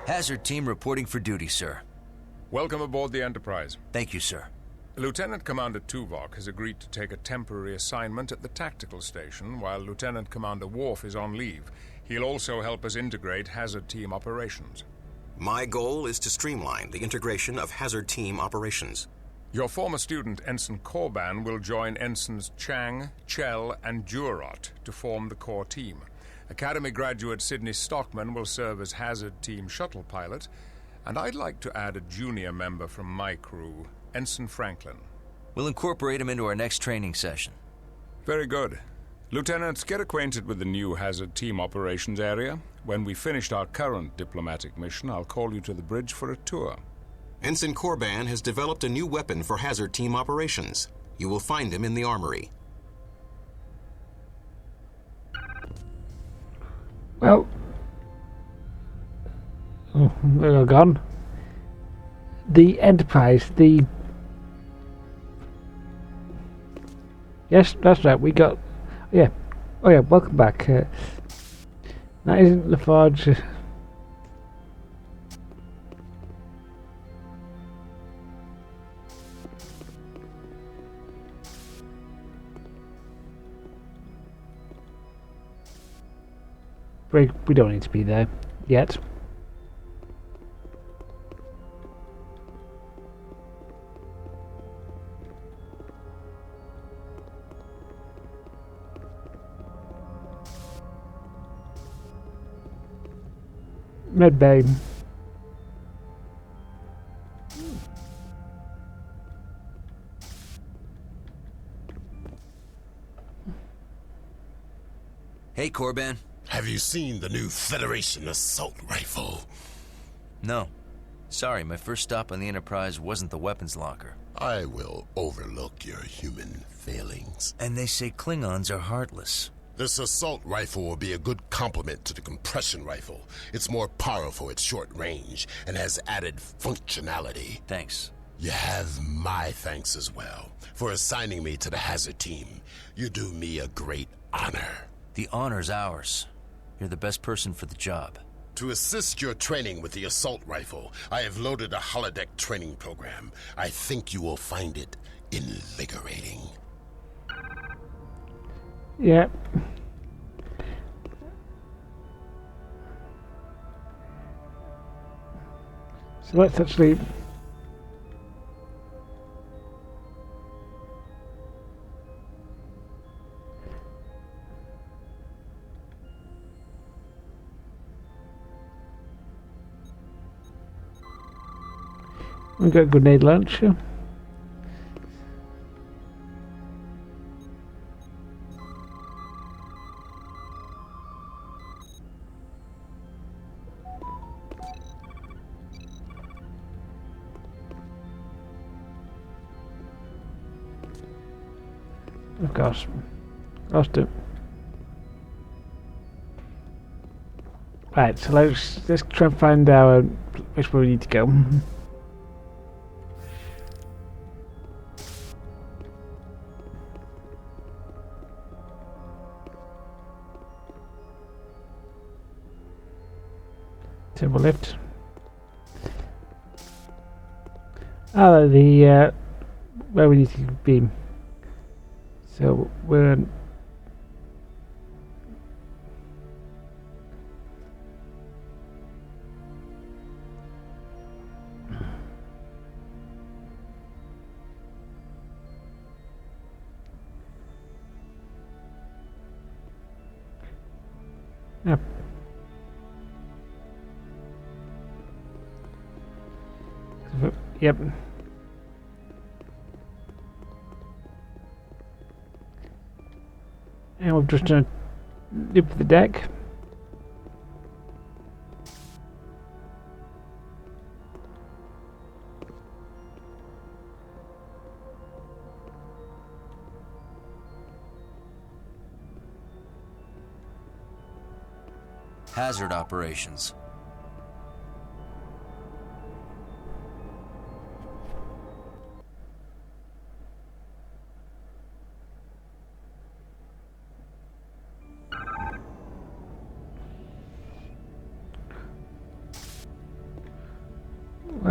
Hazard team reporting for duty, sir. Welcome aboard the Enterprise. Thank you, sir. Lieutenant Commander Tuvok has agreed to take a temporary assignment at the tactical station while Lieutenant Commander Worf is on leave. He'll also help us integrate Hazard team operations. My goal is to streamline the integration of Hazard team operations. Your former student, Ensign Korban, will join Ensigns Chang, Chell, and Durot to form the core team. Academy graduate Sidney Stockman will serve as Hazard team shuttle pilot, and I'd like to add a junior member from my crew, Ensign Franklin. We'll incorporate him into our next training session. Very good. Lieutenants, get acquainted with the new Hazard team operations area. When we've finished our current diplomatic mission, I'll call you to the bridge for a tour. Ensign Korban has developed a new weapon for Hazard team operations. You will find him in the armory. Well, they're gone. The Enterprise, Yes, that's right, we got... Yeah. Oh yeah, welcome back. That isn't Lafarge. We don't need to be there yet. Red Bay. Hey, Korban. Have you seen the new Federation assault rifle? No. Sorry, my first stop on the Enterprise wasn't the weapons locker. I will overlook your human failings. And they say Klingons are heartless. This assault rifle will be a good complement to the compression rifle. It's more powerful at short range and has added functionality. Thanks. You have my thanks as well for assigning me to the Hazard team. You do me a great honor. The honor's ours. You're the best person for the job. To assist your training with the assault rifle, I have loaded a holodeck training program. I think you will find it invigorating. Yeah. So let's actually... We've got a grenade launcher. Of course. Lost it. Right, so let's try and find out which way we need to go. Turbo lift. Ah, the where we need to be. So we're yep. Yep. And we've just done a loop of the deck. Hazard operations.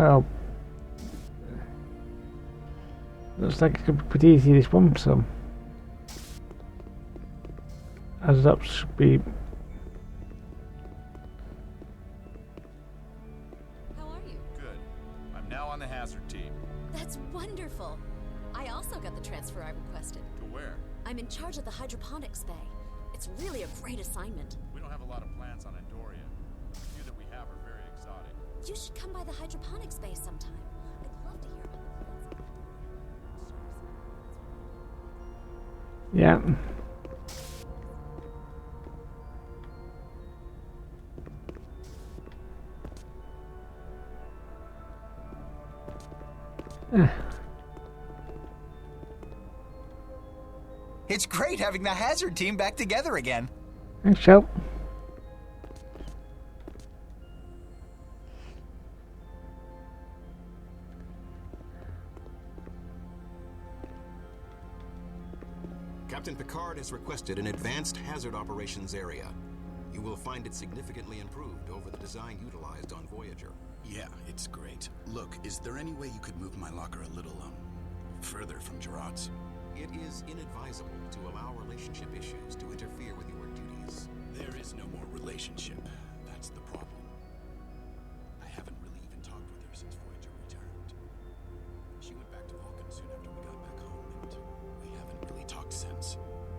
Well, looks like it could be pretty easy this one, so as up should be. How are you? Good. I'm now on the hazard team. That's wonderful. I also got the transfer I requested. To where? I'm in charge of the hydroponics bay. It's really a great assignment. We don't have a lot of plants on Andoria. The few that we have are very exotic. You should come by the hydroponics bay sometime. I'd love to hear about the plants. Yeah. It's great having the hazard team back together again. Thanks, Shell. Captain Picard has requested an advanced hazard operations area. You will find it significantly improved over the design utilized on Voyager. Yeah, it's great. Look, is there any way you could move my locker a little, further from Gerard's? It is inadvisable to allow relationship issues to interfere with your duties. There is no more relationship. That's the problem. I haven't really even talked with her since Voyager returned. She went back to Vulcan soon after we got back home, and we haven't really talked since.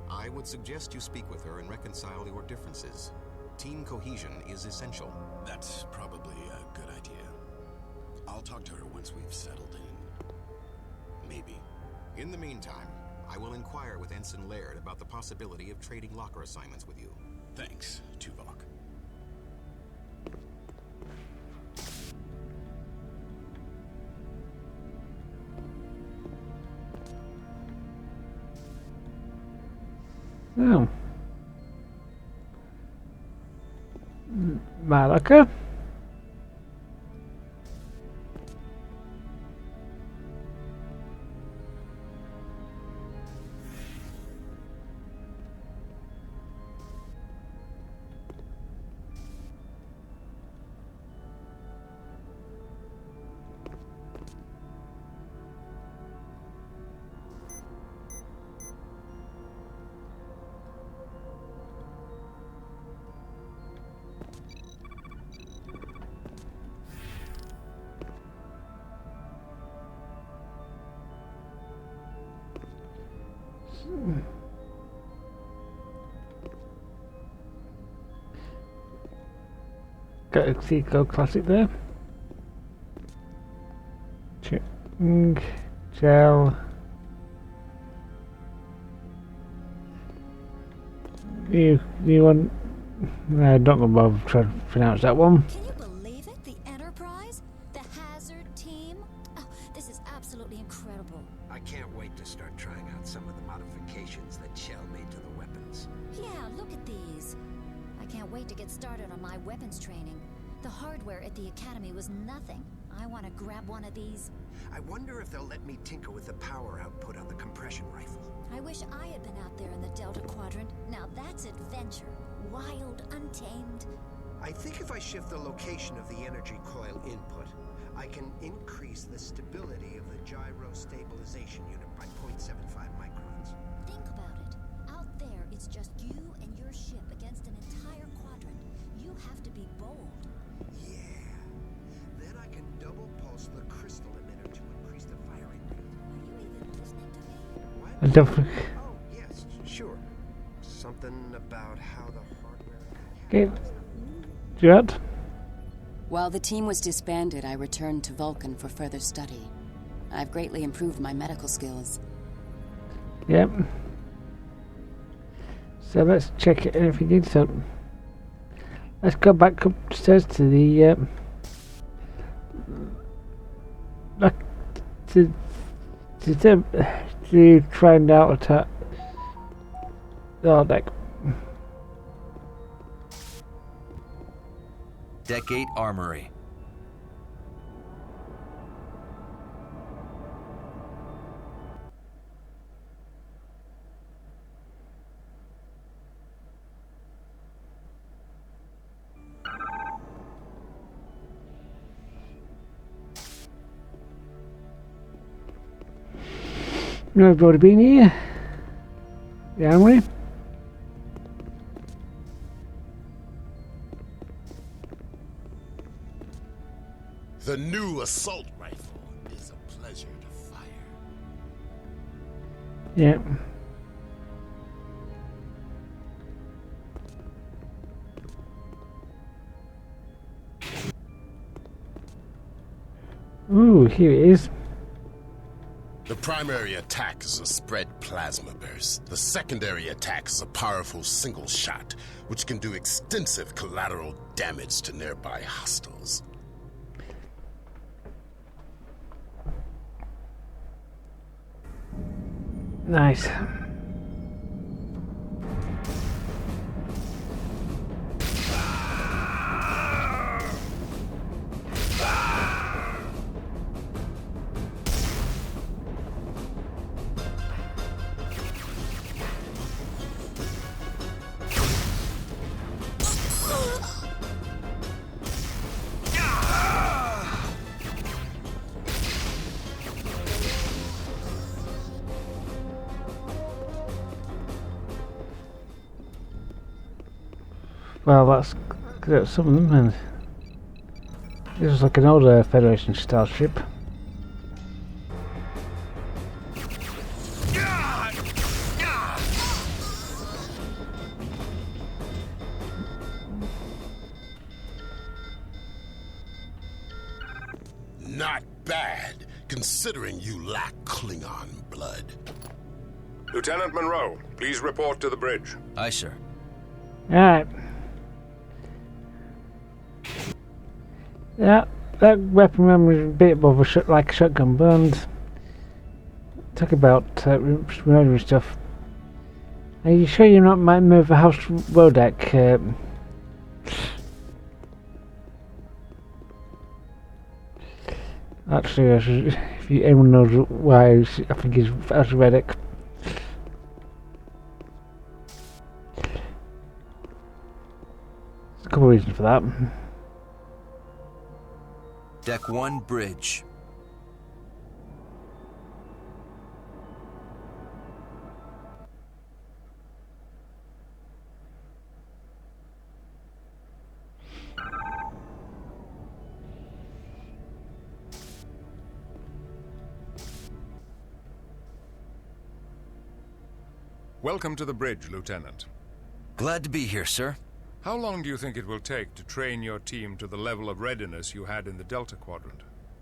I would suggest you speak with her and reconcile your differences. Team cohesion is essential. That's probably a good idea. I'll talk to her once we've settled in. Maybe. In the meantime, I will inquire with Ensign Laird about the possibility of trading locker assignments with you. Thanks, Tuvok. Oh. Malaka. Got a Seagull Classic there. Gel. You want? No, don't go bother trying to pronounce that one. Can you believe it? The Enterprise? The hazard team? Oh, this is absolutely incredible. I can't wait to start trying out some of the modifications that Shell made to the weapons. Yeah, look at these. I can't wait to get started on my weapons training. The hardware at the Academy was nothing. I want to grab one of these. I wonder if they'll let me tinker with the power output on the compression rifle. I wish I had been out there in the Delta Quadrant. Now that's adventure. Wild, untamed. I think if I shift the location of the energy coil input, I can increase the stability of the gyro stabilization unit by 0.75 microns. Think about it. Out there, it's just you and your ship against an entire quadrant. You have to be bold. Yeah. Then I can double pulse the crystal emitter to increase the firing rate. Are you even listening to me? What? I don't think. Oh, yes, sure. Something about how the hardware... Okay. Gerard? While the team was disbanded, I returned to Vulcan for further study. I've greatly improved my medical skills. Yep. So let's check it if we need some. Let's go back upstairs to the back to find out attack the deck. Deck 8 Armory. I've already been here. The armory. The new assault rifle is a pleasure to fire. Yeah. Ooh, here it is. The primary attack is a spread plasma burst. The secondary attack is a powerful single shot, which can do extensive collateral damage to nearby hostiles. Nice. Well, that's some of them, and this is like an older Federation starship. Not bad, considering you lack Klingon blood. Lieutenant Monroe, please report to the bridge. Aye, sir. Alright. Yeah, that weapon was a bit of a like a shotgun burned. Talk about remembering stuff. Are you sure you're not might move a house Rodak? Actually, if anyone knows why, I think he's House Reddick. There's a couple of reasons for that. Deck 1, bridge. Welcome to the bridge, Lieutenant. Glad to be here, sir. How long do you think it will take to train your team to the level of readiness you had in the Delta Quadrant?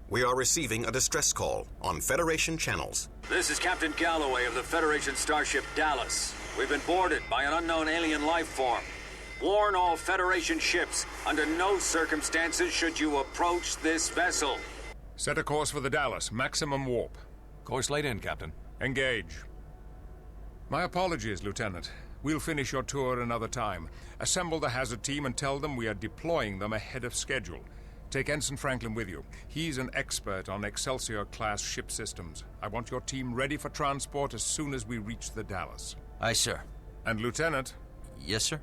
We are receiving a distress call on Federation channels. This is Captain Galloway of the Federation starship Dallas. We've been boarded by an unknown alien life form. Warn all Federation ships, under no circumstances should you approach this vessel. Set a course for the Dallas, maximum warp. Course laid in, Captain. Engage. My apologies, Lieutenant. We'll finish your tour another time. Assemble the hazard team and tell them we are deploying them ahead of schedule. Take Ensign Franklin with you. He's an expert on Excelsior-class ship systems. I want your team ready for transport as soon as we reach the Dallas. Aye, sir. And Lieutenant? Yes, sir?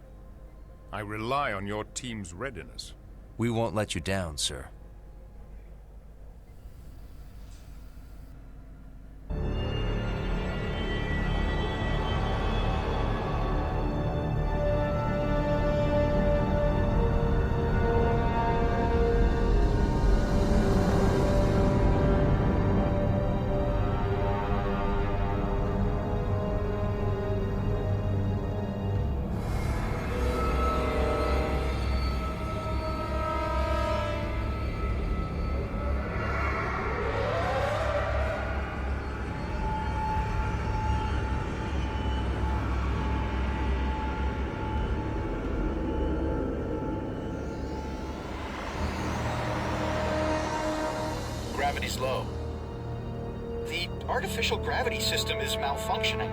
I rely on your team's readiness. We won't let you down, sir. Gravity's low. The artificial gravity system is malfunctioning.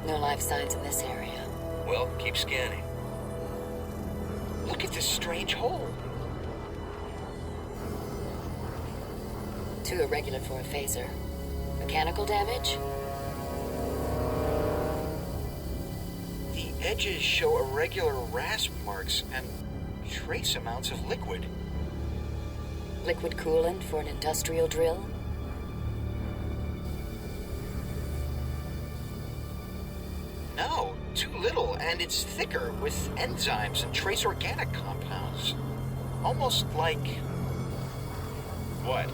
No life signs in this area. Well, keep scanning. Look at this strange hole. Too irregular for a phaser. Mechanical damage? The edges show irregular rasp marks and trace amounts of liquid. Liquid coolant for an industrial drill? No, too little, and it's thicker with enzymes and trace organic compounds. Almost like... What?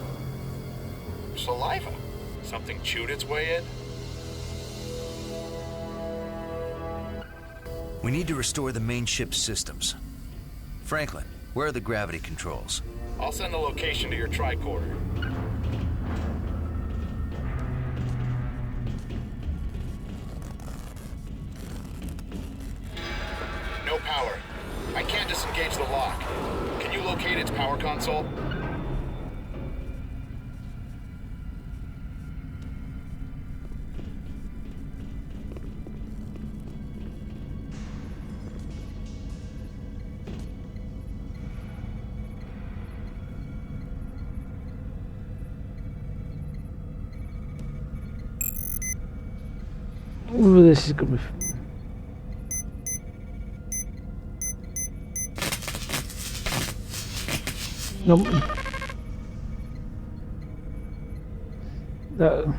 Saliva. Something chewed its way in? We need to restore the main ship's systems. Franklin, where are the gravity controls? I'll send the location to your tricorder. No power. I can't disengage the lock. Can you locate its power console? Ooh, this is gonna be. Nope. No.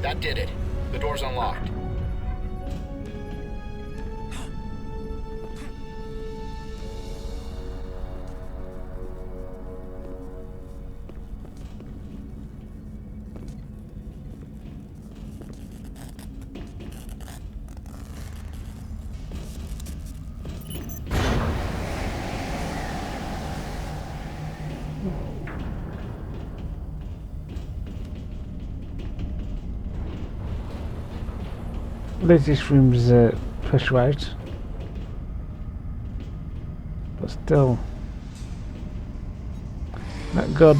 That did it. The door's unlocked. This room's pressurized, but still not good.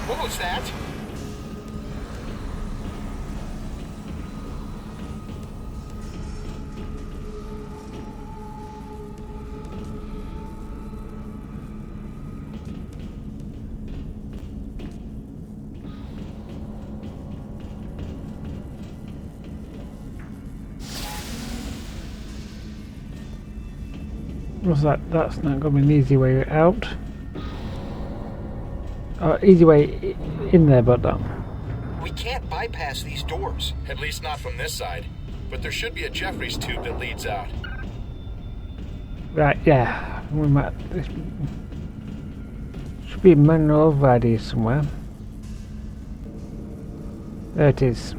What was that? What's that? That's not going to be an easy way out. Easy way in there, but We can't bypass these doors. At least not from this side. But there should be a Jeffries tube that leads out. right, yeah, we might. This should be a manual override here somewhere. There it is.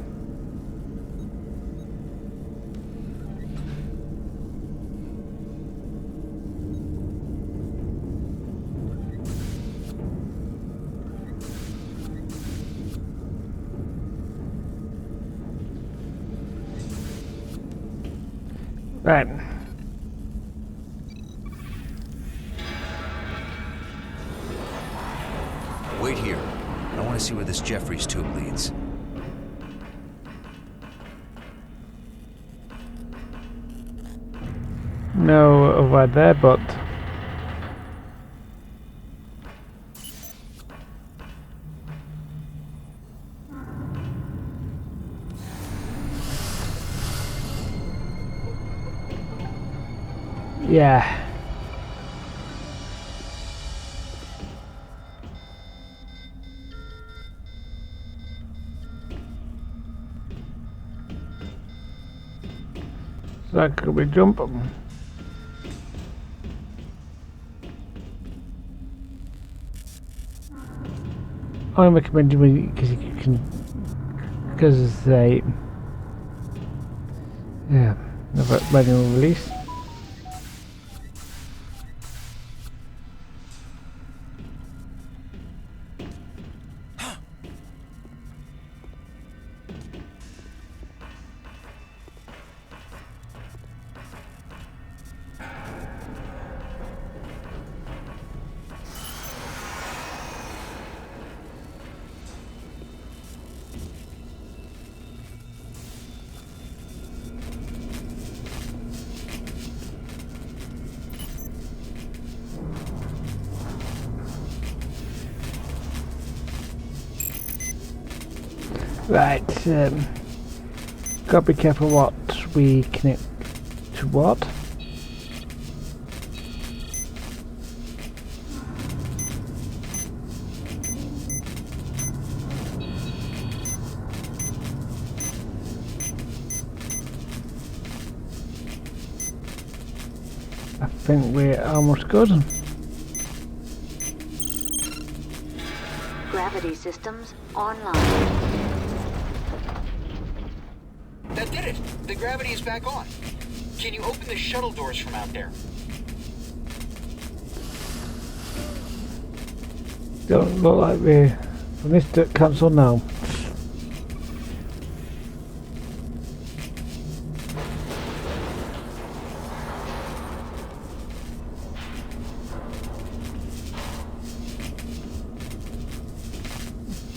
Right. Wait here. I want to see where this Jeffries tube leads. No override there, but yeah. So that could be jump. I recommend you because you can, because they, yeah, another manual release. Right, gotta be careful what we connect to what. I think we're almost good. Gravity systems online. That did it! The gravity is back on. Can you open the shuttle doors from out there? Don't look like we're from this console now.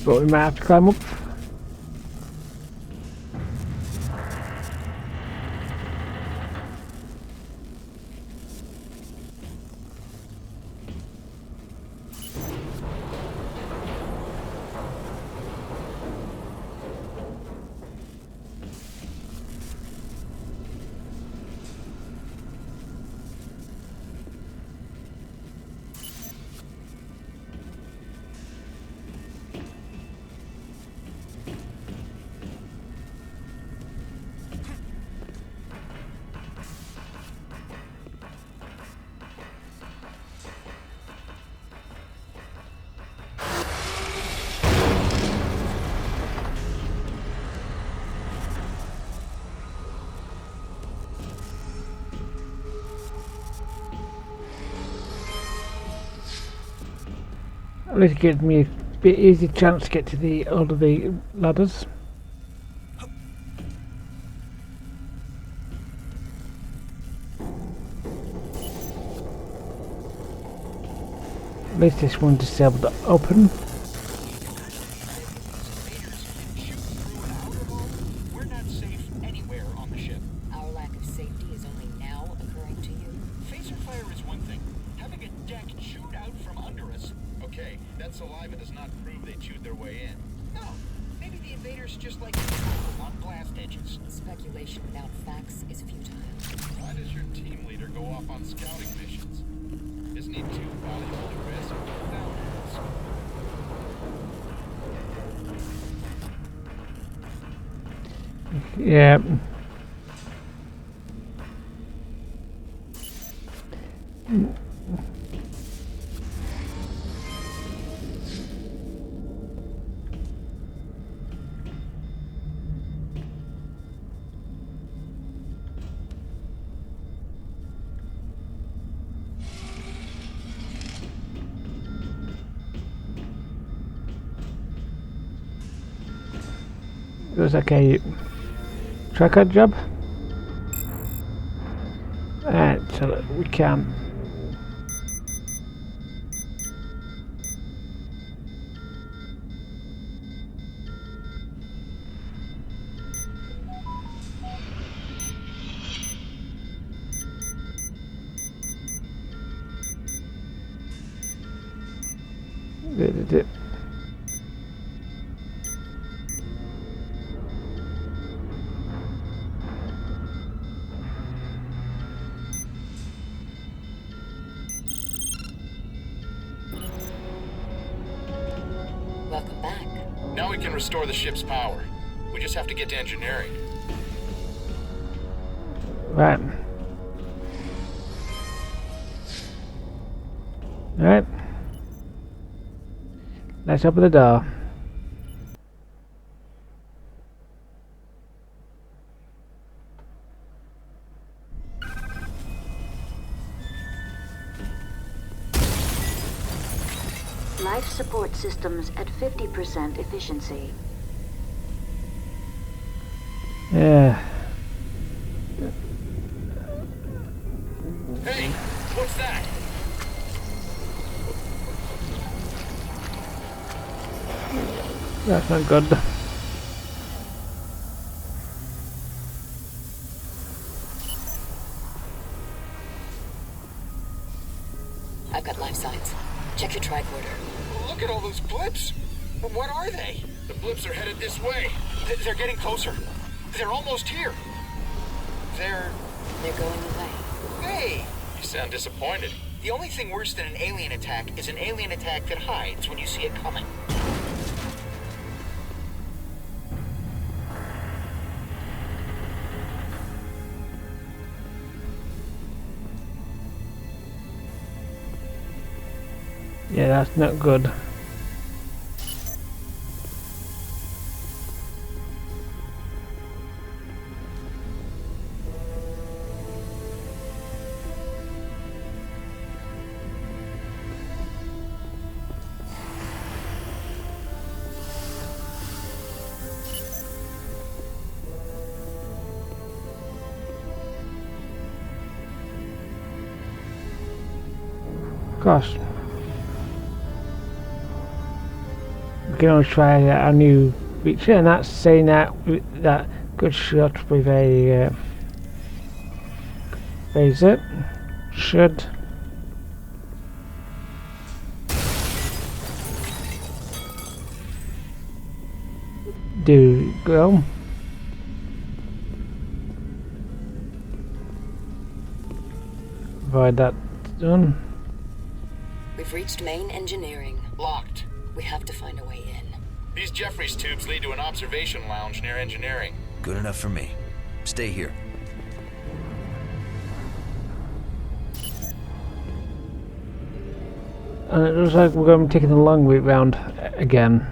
But we might have to climb up. At least it gives me a bit easy chance to get to the all of the ladders. At least this one is able to open. We're not safe anywhere on the ship. Our lack of safety is only now occurring to you. Phaser fire is one thing. Having a deck chewed out from under us. Okay, that saliva does not prove they chewed their way in. No, maybe the invaders just like on blast edges. Speculation without facts is futile. Why does your team leader go off on scouting missions? Isn't he too valuable to risk without risk? Yeah. It was like a tracker job. Alright, so we can. It. Welcome back. Now we can restore the ship's power. We just have to get to engineering. Right. Alright. Let's open the door. Life support systems at 50% efficiency. Yeah. Hey, what's that? That's not good. I've got life signs. Check your tricorder. Look at all those blips. What are they? The blips are headed this way. They're getting closer. They're almost here. They're going away. Hey! You sound disappointed. The only thing worse than an alien attack is an alien attack that hides when you see it coming. Yeah, that's not good. Gosh. We can always try a new feature, and that's saying that good shot with a phaser should do well. Provide that done. We've reached main engineering. Locked. We have to find a way in. These Jeffries tubes lead to an observation lounge near engineering. Good enough for me. Stay here. And it looks like we're going to be taking the long route round again.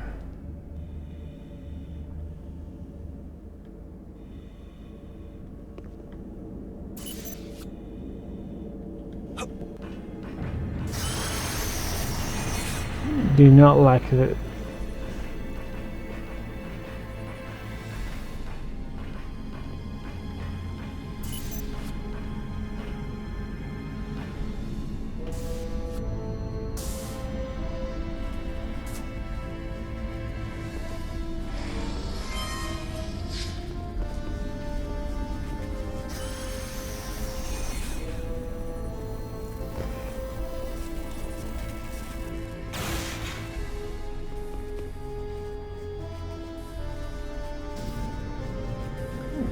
Do not like it.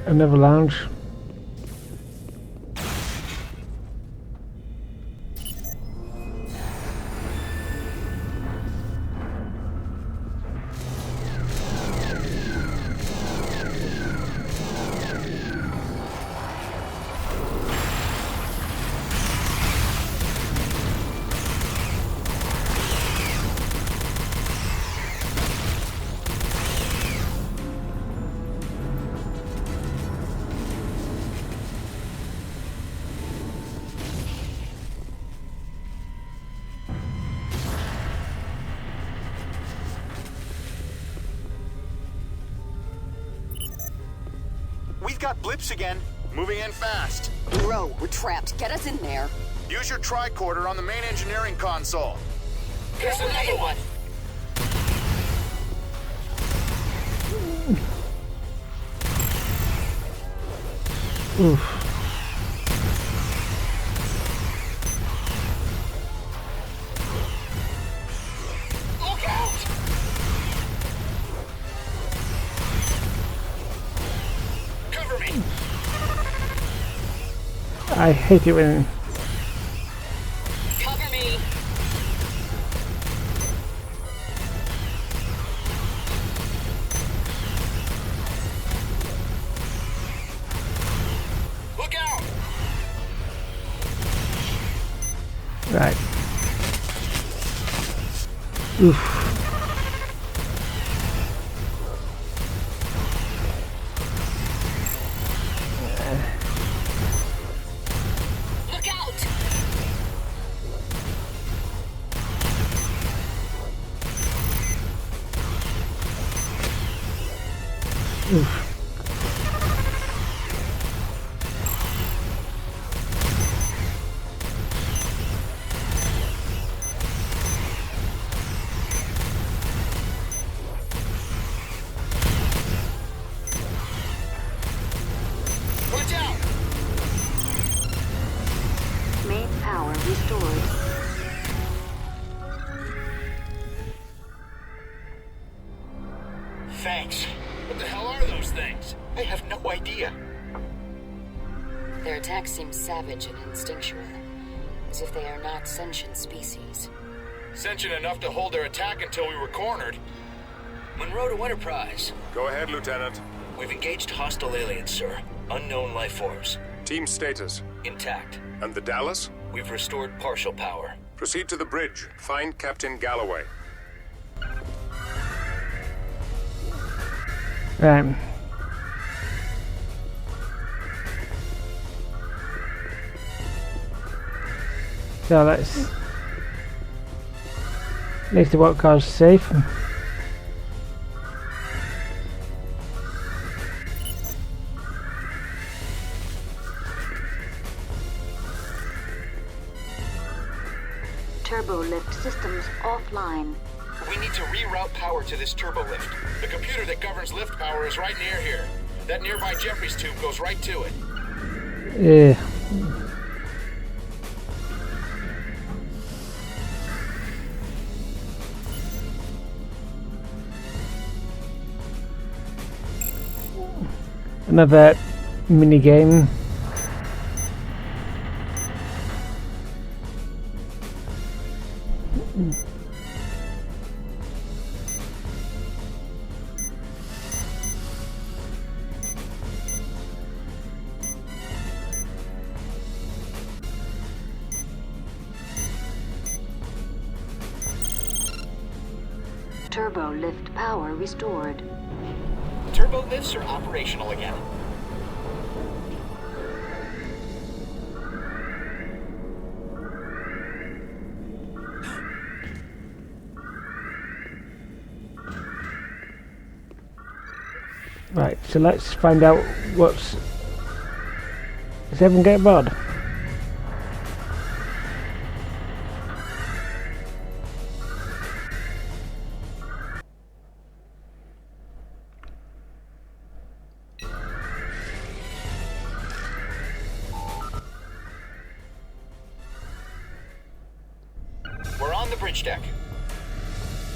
Another lounge. We've got blips again. Moving in fast. Bro, we're trapped. Get us in there. Use your tricorder on the main engineering console. There's another one. Oof. Look out! Cover me. I hate it when Cover me. Look out! right. Oof. Look out! Oof. Watch out! Main power restored. Thanks. What the hell are things? I have no idea. Their attack seems savage and instinctual, as if they are not sentient species. Sentient enough to hold their attack until we were cornered. Monroe to Enterprise. Go ahead, Lieutenant. We've engaged hostile aliens, sir. Unknown life forms. Team status. Intact. And the Dallas? We've restored partial power. Proceed to the bridge. Find Captain Galloway. Right. So let's at least the work car's safe. Turbolift systems offline. We need to reroute power to this turbolift. The computer that governs lift power is right near here. That nearby Jeffries tube goes right to it. Yeah. Another mini game. Turbo lift power restored. Turbo lifts are operational again. Right, so let's find out what's... Does everyone get aboard? We're on the bridge deck.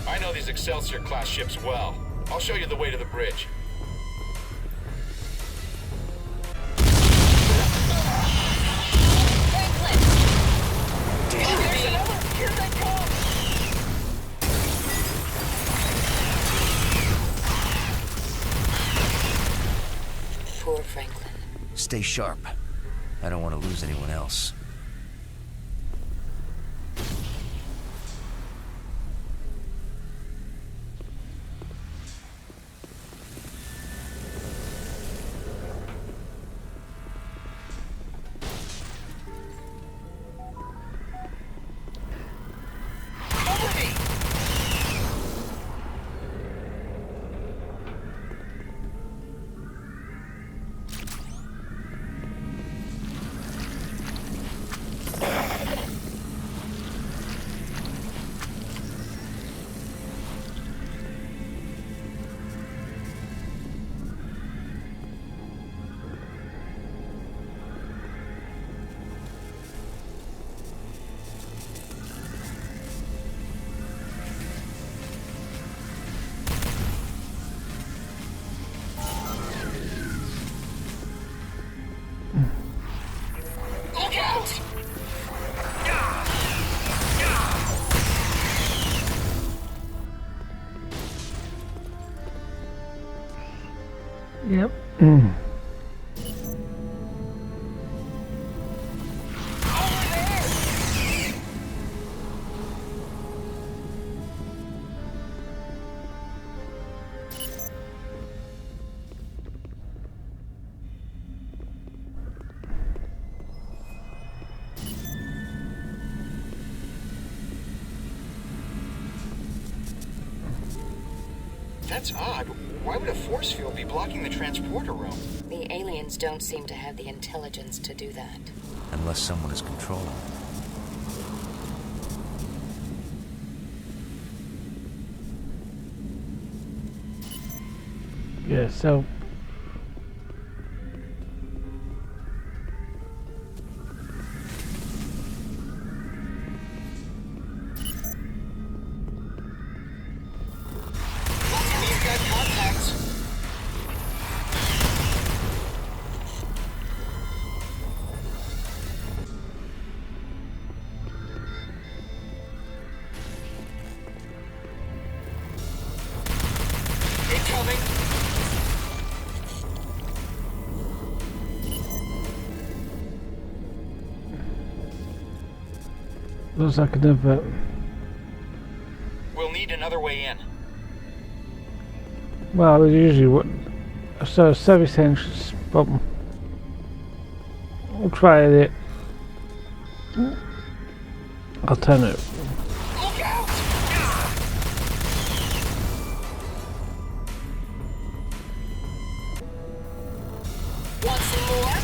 I know these Excelsior-class ships well. I'll show you the way to the bridge. Here they come! Poor Franklin. Stay sharp. I don't want to lose anyone else. Look out! Yep. That's odd. Why would a force field be blocking the transporter room? The aliens don't seem to have the intelligence to do that. Unless someone is controlling. Yeah, so... We've got contacts. Looks like another. We'll need another way in. Well, there's usually what. So, service entrance problem. We'll try it. Alternative. Look out! Want some more?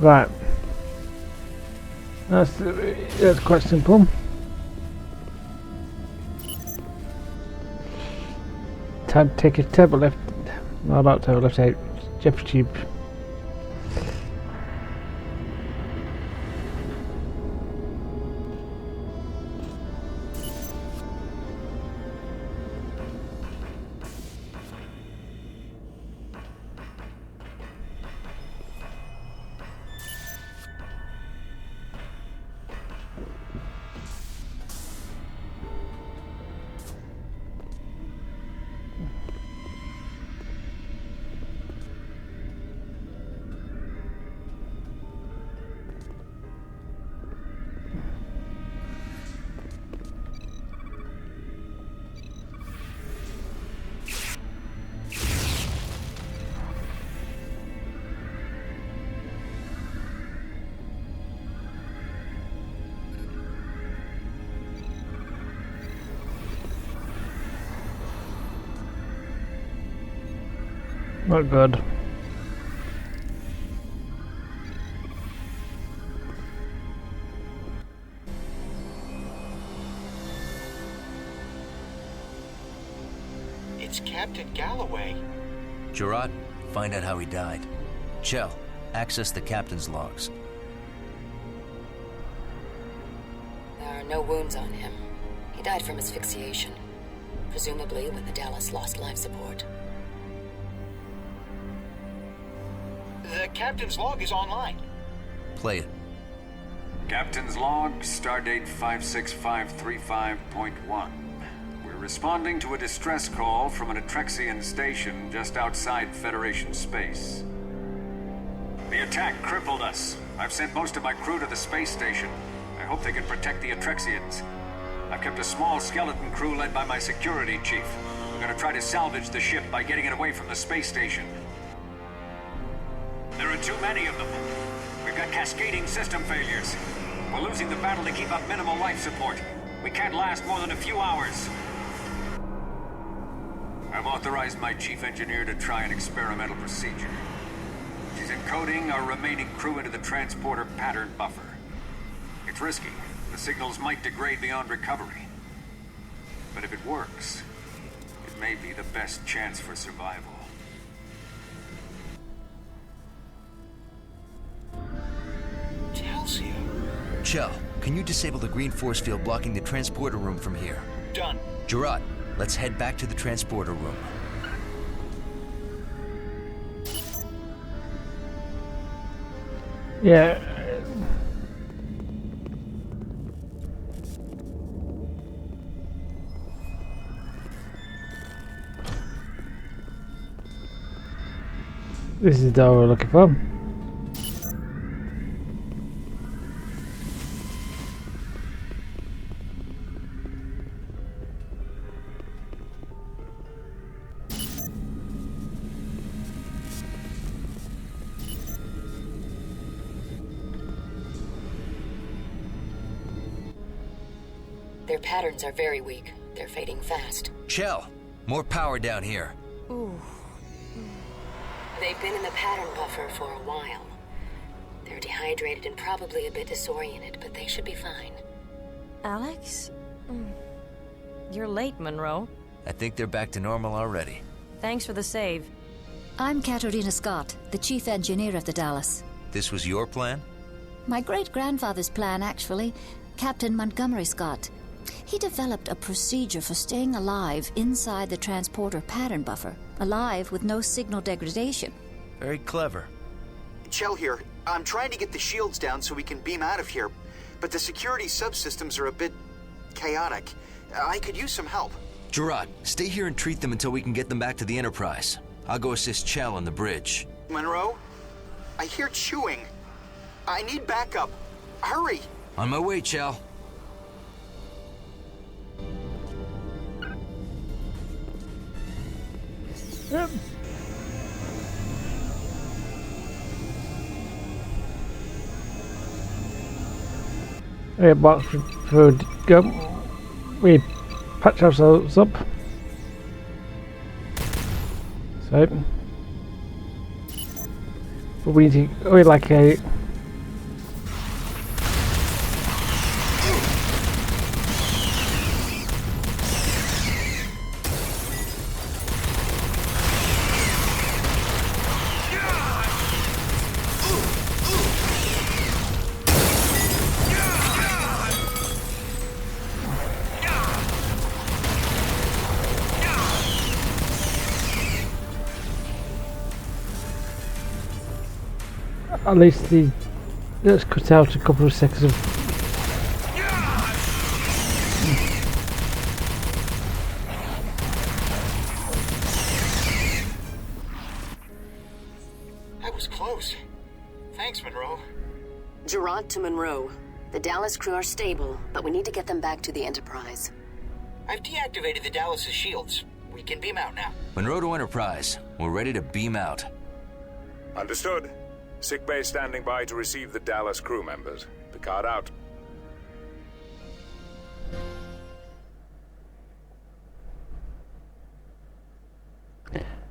Right. That's quite simple. Time to take a turbo left. No, not turbo left side. Jeff tube. Not good. It's Captain Galloway. Gerard, find out how he died. Chell, access the captain's logs. There are no wounds on him. He died from asphyxiation, presumably when the Dallas lost life support. The captain's log is online. Play it. Captain's log, stardate 56535.1. We're responding to a distress call from an Atrexian station just outside Federation space. The attack crippled us. I've sent most of my crew to the space station. I hope they can protect the Atrexians. I've kept a small skeleton crew led by my security chief. We're gonna try to salvage the ship by getting it away from the space station. There are too many of them. We've got cascading system failures. We're losing the battle to keep up minimal life support. We can't last more than a few hours. I've authorized my chief engineer to try an experimental procedure. She's encoding our remaining crew into the transporter pattern buffer. It's risky. The signals might degrade beyond recovery. But if it works, it may be the best chance for survival. Chell, can you disable the green force field blocking the transporter room from here? Done. Gerard, let's head back to the transporter room. Yeah. This is the door we're looking for. Their patterns are very weak. They're fading fast. Chell, more power down here. Ooh. They've been in the pattern buffer for a while. They're dehydrated and probably a bit disoriented, but they should be fine. Alex? You're late, Monroe. I think they're back to normal already. Thanks for the save. I'm Katerina Scott, the chief engineer of the Dallas. This was your plan? My great-grandfather's plan, actually. Captain Montgomery Scott. He developed a procedure for staying alive inside the transporter pattern buffer. Alive with no signal degradation. Very clever. Chell here. I'm trying to get the shields down so we can beam out of here, but the security subsystems are a bit chaotic. I could use some help. Gerard, stay here and treat them until we can get them back to the Enterprise. I'll go assist Chell on the bridge. Monroe? I hear chewing. I need backup. Hurry! On my way, Chell. Yep. Yeah, box for go. We patch ourselves up. So, but we need to. We like a. At least let's cut out a couple of seconds of. That was close. Thanks, Monroe. Gerard to Monroe. The Dallas crew are stable, but we need to get them back to the Enterprise. I've deactivated the Dallas's shields. We can beam out now. Monroe to Enterprise. We're ready to beam out. Understood. Sickbay standing by to receive the Dallas crew members. Picard out.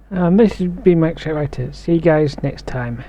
This has been Mike Writer. See you guys next time.